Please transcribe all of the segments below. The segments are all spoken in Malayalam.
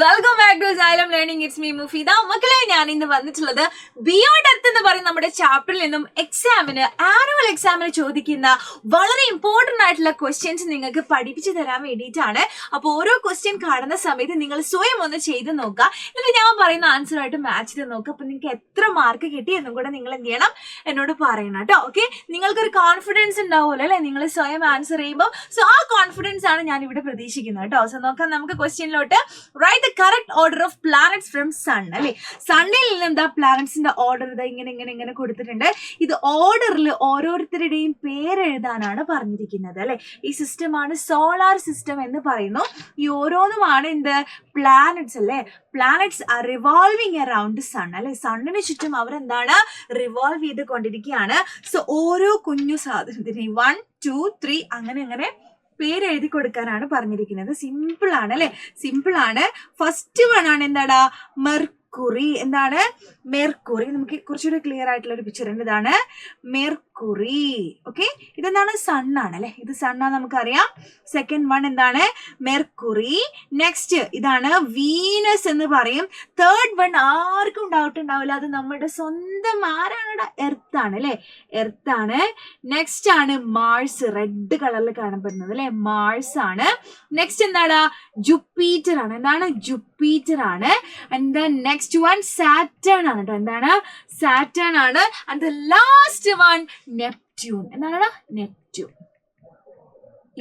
Welcome back to Xylem Learning. It's me Mufeeda. മക്കളെ, ഞാൻ ഇന്ന് വന്നിട്ടുള്ളത് ബിയോണ്ട് എർത്ത് എന്ന് പറയുന്ന നമ്മുടെ ചാപ്റ്ററിൽ നിന്നും ആനുവൽ എക്സാമിന് ചോദിക്കുന്ന വളരെ ഇമ്പോർട്ടന്റ് ആയിട്ടുള്ള ക്വസ്റ്റ്യൻസ് നിങ്ങൾക്ക് പഠിപ്പിച്ചു തരാൻ വേണ്ടിയിട്ടാണ്. അപ്പോൾ ഓരോ ക്വസ്റ്റ്യൻ കാണുന്ന സമയത്ത് നിങ്ങൾ സ്വയം ഒന്ന് ചെയ്ത് നോക്കുക, എന്നിട്ട് ഞാൻ പറയുന്ന ആൻസർ ആയിട്ട് മാച്ച് ചെയ്ത് നോക്കുക. അപ്പൊ നിങ്ങൾക്ക് എത്ര മാർക്ക് കിട്ടി എന്നും കൂടെ നിങ്ങൾ എന്ത് ചെയ്യണം, എന്നോട് പറയണം കേട്ടോ. ഓക്കെ, നിങ്ങൾക്കൊരു കോൺഫിഡൻസ് ഉണ്ടാവുമല്ലോ അല്ലെ, നിങ്ങൾ സ്വയം ആൻസർ ചെയ്യുമ്പോൾ. സോ ആ കോൺഫിഡൻസ് ആണ് ഞാൻ ഇവിടെ പ്രതീക്ഷിക്കുന്നത് കേട്ടോ. സോ നോക്കാം നമുക്ക് ക്വസ്റ്റ്യനിലോട്ട്. Write the correct order of planets from sun. അല്ലെ, സണ്ണിൽ നിന്ന് എന്താ പ്ലാനറ്റ്സിന്റെ ഓർഡർ ഇതാ ഇങ്ങനെ കൊടുത്തിട്ടുണ്ട്. ഇത് ഓർഡറിൽ ഓരോരുത്തരുടെയും പേരെഴുതാനാണ് പറഞ്ഞിരിക്കുന്നത് അല്ലെ. ഈ സിസ്റ്റമാണ് സോളാർ സിസ്റ്റം എന്ന് പറയുന്നു. ഈ ഓരോന്നുമാണ് എന്ത്, പ്ലാനറ്റ്സ് അല്ലെ. Planets are revolving around sun അല്ലെ. സണ്ണിന് ചുറ്റും അവരെന്താണ്, റിവോൾവ് ചെയ്ത് കൊണ്ടിരിക്കുകയാണ്. സോ ഓരോ കുഞ്ഞു സാധനത്തിനെയും 1, 2, 3 അങ്ങനെ പേരെഴുതി കൊടുക്കാനാണ് പറഞ്ഞിരിക്കുന്നത്. സിമ്പിൾ ആണ് അല്ലെ, സിമ്പിൾ ആണ്. ഫസ്റ്റ് വൺ ആണ് എന്താടാ, മെർക്കുറി. എന്താണ്, മെർക്കുറി. നമുക്ക് കുറച്ചുകൂടെ ക്ലിയർ ആയിട്ടുള്ള ഒരു പിക്ചർ ഉണ്ട്. ഇതാണ് മെർക്കുറി. ഓക്കെ, ഇതെന്താണ്, സണ്ണാണ് അല്ലെ. ഇത് സണ്ണാ നമുക്കറിയാം. സെക്കൻഡ് വൺ എന്താണ്, മെർക്കുറി. നെക്സ്റ്റ് ഇതാണ് വീനസ് എന്ന് പറയും. തേർഡ് വൺ ആർക്കും ഡൗട്ട് ഉണ്ടാവില്ല, അത് നമ്മുടെ സ്വന്തം ആരാണ്, എർത്ത് ആണ് അല്ലെ, എർത്ത് ആണ്. നെക്സ്റ്റ് ആണ് മാർസ്, റെഡ് കളറിൽ കാണപ്പെടുന്നത് അല്ലെ, മാർസ് ആണ്. നെക്സ്റ്റ് എന്താണ്, ജുപ്പിറ്റർ ആണ്. എന്താണ്, ജുപ്പിറ്റർ ആണ്. And then next one Saturn ആണ് കേട്ടോ. എന്താണ്, സാറ്റേൺ ആണ്. And the last one Neptune. എന്താണ്, നെപ്റ്റ്യൂൺ.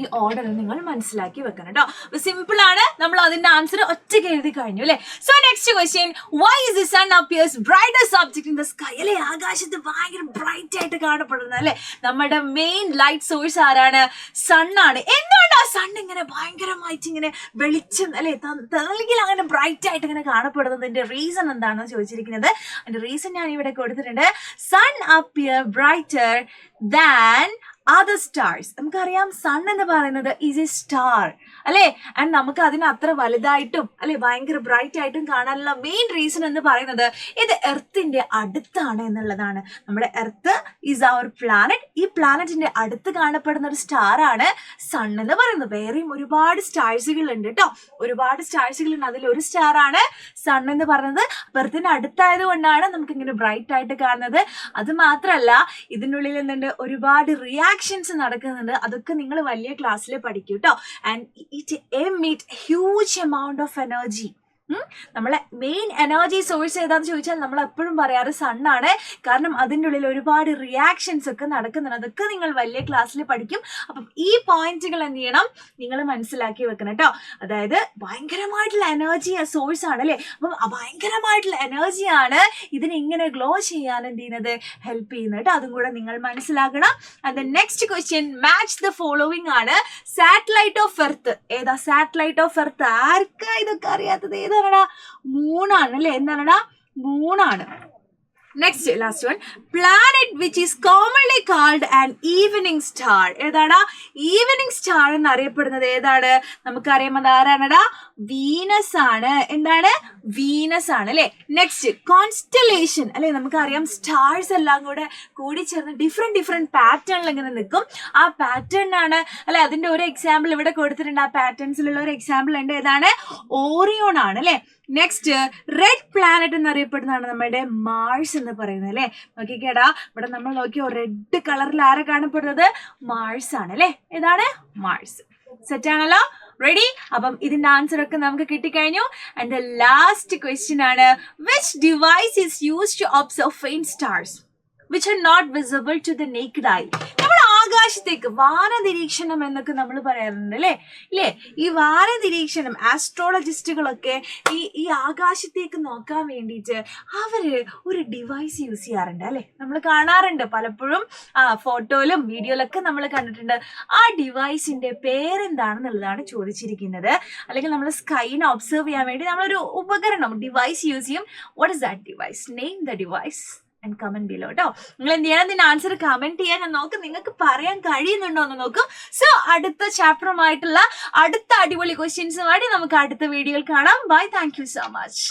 ഈ ഓർഡർ നിങ്ങൾ മനസ്സിലാക്കി വെക്കണം കേട്ടോ. സിമ്പിൾ ആണ്, നമ്മൾ അതിന്റെ ആൻസർ ഒറ്റയ്ക്ക് എഴുതി കഴിഞ്ഞു അല്ലെ. So next question, why is the sun appears brightest object in the sky അല്ലെ. ആകാശത്ത് ഭയങ്കര ബ്രൈറ്റ് ആയിട്ട് കാണപ്പെടുന്നത് അല്ലെ. നമ്മുടെ മെയിൻ ലൈറ്റ് സോഴ്സ് ആരാണ്, സൺ ആണ്. എന്താണ് ആ സൺ ഇങ്ങനെ ഭയങ്കരമായിട്ട് ഇങ്ങനെ വെളിച്ചം അല്ലെ, അല്ലെങ്കിൽ അങ്ങനെ ബ്രൈറ്റ് ആയിട്ട് ഇങ്ങനെ കാണപ്പെടുന്നതിന്റെ റീസൺ എന്താണെന്ന് ചോദിച്ചിരിക്കുന്നത്. അതിന്റെ റീസൺ ഞാൻ ഇവിടെ കൊടുത്തിട്ടുണ്ട്. Sun appear brighter than other stars. നമുക്കറിയാം സൺ എന്ന് പറയുന്നത് ഈസ് എ സ്റ്റാർ അല്ലെ. ആൻഡ് നമുക്ക് അതിന് അത്ര വലുതായിട്ടും അല്ലെ ഭയങ്കര ബ്രൈറ്റ് ആയിട്ടും കാണാനുള്ള മെയിൻ റീസൺ എന്ന് പറയുന്നത് ഇത് എർത്തിന്റെ അടുത്താണ് എന്നുള്ളതാണ്. നമ്മുടെ എർത്ത് ഈസ് അവർ പ്ലാനറ്റ്. ഈ പ്ലാനറ്റിന്റെ അടുത്ത് കാണപ്പെടുന്ന ഒരു സ്റ്റാർ ആണ് സൺ എന്ന് പറയുന്നത്. വേറെയും ഒരുപാട് സ്റ്റാർസുകൾ ഉണ്ട് കേട്ടോ, ഒരുപാട് സ്റ്റാർസുകൾ ഉണ്ട്. അതിലൊരു സ്റ്റാർ ആണ് സൺ എന്ന് പറയുന്നത്. എർത്തിന്റെ അടുത്തായത് കൊണ്ടാണ് നമുക്ക് ഇങ്ങനെ ബ്രൈറ്റ് ആയിട്ട് കാണുന്നത്. അത് മാത്രമല്ല, ഇതിനുള്ളിൽ എന്തുണ്ട്, ഒരുപാട് റിയാക്ഷൻസ് നടക്കുന്നുണ്ട്. അതൊക്കെ നിങ്ങൾ വലിയ ക്ലാസ്സിൽ പഠിക്കും കേട്ടോ. And it emit huge amount of energy. നമ്മളെ മെയിൻ എനർജി സോഴ്സ് ഏതാന്ന് ചോദിച്ചാൽ നമ്മൾ എപ്പോഴും പറയാറ് സണ്ണാണ്. കാരണം അതിൻ്റെ ഉള്ളിൽ ഒരുപാട് റിയാക്ഷൻസ് ഒക്കെ നടക്കുന്നുണ്ട്. അതൊക്കെ നിങ്ങൾ വലിയ ക്ലാസ്സിൽ പഠിക്കും. അപ്പം ഈ പോയിന്റുകൾ എന്ത് ചെയ്യണം, നിങ്ങൾ മനസ്സിലാക്കി വെക്കണം കേട്ടോ. അതായത് ഭയങ്കരമായിട്ടുള്ള എനർജി സോഴ്സ് ആണ് അല്ലേ. അപ്പം ഭയങ്കരമായിട്ടുള്ള എനർജിയാണ് ഇതിനെ ഇങ്ങനെ ഗ്ലോ ചെയ്യാൻ എന്ത് ചെയ്യുന്നത്, ഹെൽപ്പ് ചെയ്യുന്നത് കേട്ടോ. അതും കൂടെ നിങ്ങൾ മനസ്സിലാക്കണം. And next question, match the following ആണ്. സാറ്റലൈറ്റ് ഓഫ് എർത്ത് ഏതാ, സാറ്റലൈറ്റ് ഓഫ് എർത്ത് ആർക്കാ ഇതൊക്കെ അറിയാത്തത്, ഏതാ, മൂണാണ് അല്ലെ. എന്താണടാ, മൂണാണ്. Next last one, planet which is commonly called an evening star. ഏതാടാ, ഈവനിങ് സ്റ്റാർ എന്നറിയപ്പെടുന്നത് ഏതാണ്, നമുക്കറിയാം അത് ആരാണടാ, വീനസ് ആണ്. എന്താണ്, വീനസ് ആണ് അല്ലെ. നെക്സ്റ്റ് കോൺസ്റ്റലേഷൻ അല്ലെ. നമുക്കറിയാം സ്റ്റാർസ് എല്ലാം കൂടി ചേർന്ന് ഡിഫറെന്റ് പാറ്റേണിൽ ഇങ്ങനെ നിൽക്കും. ആ പാറ്റേൺ ആണ് അല്ലെ. അതിന്റെ ഒരു എക്സാമ്പിൾ ഇവിടെ കൊടുത്തിട്ടുണ്ട്. ആ പാറ്റേൺസിലുള്ള ഒരു എക്സാമ്പിൾ ഉണ്ട്. ഏതാണ്, ഓറിയോൺ ആണ് അല്ലെ. നെക്സ്റ്റ് റെഡ് പ്ലാനറ്റ് എന്നറിയപ്പെടുന്നതാണ് നമ്മുടെ മാർസ് എന്ന് പറയുന്നത് അല്ലെ. നോക്കിക്കേടാ, ഇവിടെ നമ്മൾ നോക്കിയോ, റെഡ് കളറിൽ ആരെ കാണപ്പെടുന്നത്, മാർസ് ആണ് അല്ലെ. ഏതാണ്, മാർസ്. സെറ്റ് ആണല്ലോ, റെഡി. അപ്പം ഇതിന്റെ ആൻസർ ഒക്കെ നമുക്ക് കിട്ടിക്കഴിഞ്ഞു. ആൻഡ് ദ ലാസ്റ്റ് ക്വസ്റ്റ്യൻ ആണ്, which device is used to observe faint stars which are not visible to the naked eye. നമ്മൾ ആകാശത്തേക്ക് വാനനിരീക്ഷണം എന്നൊക്കെ നമ്മൾ പറയാറുണ്ട് അല്ലേ. ഇല്ലേ, ഈ വാനനിരീക്ഷണം ആസ്ട്രോളജിസ്റ്റുകളൊക്കെ ഈ ആകാശത്തേക്ക് നോക്കാൻ വേണ്ടിയിട്ട് അവര് ഒരു ഡിവൈസ് യൂസ് ചെയ്യാറുണ്ട് അല്ലെ. നമ്മൾ കാണാറുണ്ട് പലപ്പോഴും, ഫോട്ടോയിലും വീഡിയോയിലൊക്കെ നമ്മൾ കണ്ടിട്ടുണ്ട്. ആ ഡിവൈസിന്റെ പേരെന്താണെന്നുള്ളതാണ് ചോദിച്ചിരിക്കുന്നത്. അല്ലെങ്കിൽ നമ്മൾ സ്കൈനെ ഒബ്സർവ് ചെയ്യാൻ വേണ്ടി നമ്മളൊരു ഉപകരണം, ഡിവൈസ് യൂസ് ചെയ്യും. What is that device, name the device and comment below കേട്ടോ. നിങ്ങൾ എന്ത് ചെയ്യണം, ഇതിന്റെ ആൻസർ കമന്റ് ചെയ്യാൻ നോക്കും, നിങ്ങൾക്ക് പറയാൻ കഴിയുന്നുണ്ടോ എന്ന് നോക്കും. സോ അടുത്ത ചാപ്റ്ററുമായിട്ടുള്ള അടുത്ത അടിപൊളി ക്വസ്റ്റ്യൻസുമായിട്ട് നമുക്ക് അടുത്ത വീഡിയോയിൽ കാണാം. Bye, thank you so much.